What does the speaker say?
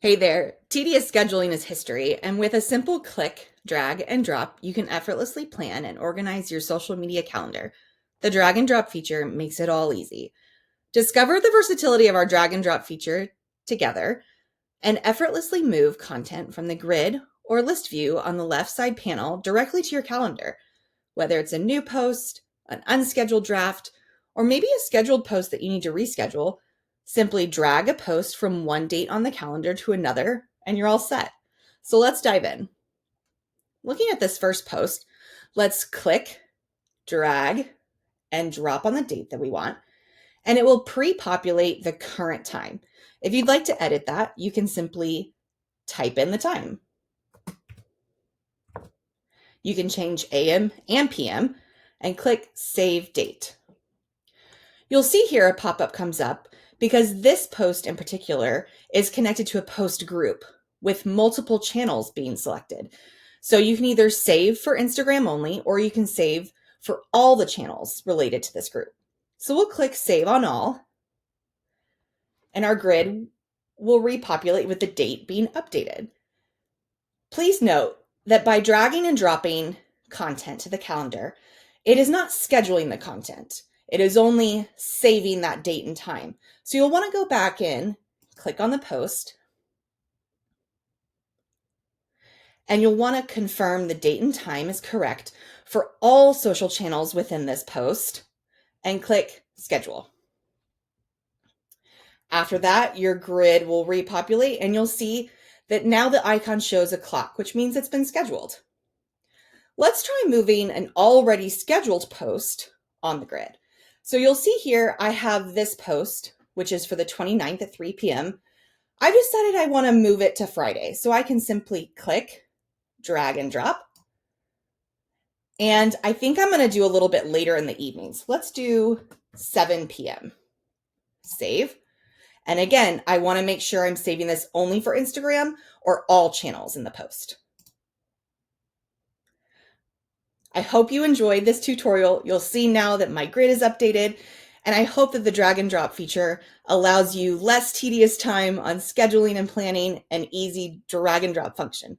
Hey there, tedious scheduling is history, and with a simple click, drag, and drop, you can effortlessly plan and organize your social media calendar. The drag and drop feature makes it all easy. Discover the versatility of our drag and drop feature together and effortlessly move content from the grid or list view on the left side panel directly to your calendar, whether it's a new post, an unscheduled draft, or maybe a scheduled post that you need to reschedule. Simply drag a post from one date on the calendar to another, and you're all set. So let's dive in. Looking at this first post, let's click, drag, and drop on the date that we want, and it will pre-populate the current time. If you'd like to edit that, you can simply type in the time. You can change AM and PM and click Save Date. You'll see here a pop-up comes up because this post in particular is connected to a post group with multiple channels being selected. So you can either save for Instagram only, or you can save for all the channels related to this group. So we'll click Save on All, and our grid will repopulate with the date being updated. Please note that by dragging and dropping content to the calendar, it is not scheduling the content. It is only saving that date and time. So you'll want to go back in, click on the post, and you'll want to confirm the date and time is correct for all social channels within this post, and click Schedule. After that, your grid will repopulate, and you'll see that now the icon shows a clock, which means it's been scheduled. Let's try moving an already scheduled post on the grid. So you'll see here, I have this post, which is for the 29th at 3 p.m. I've decided I want to move it to Friday. So I can simply click, drag and drop. And I think I'm going to do a little bit later in the evenings. Let's do 7 p.m. Save. And again, I want to make sure I'm saving this only for Instagram or all channels in the post. I hope you enjoyed this tutorial. You'll see now that my grid is updated, and I hope that the drag and drop feature allows you less tedious time on scheduling and planning an easy drag and drop function.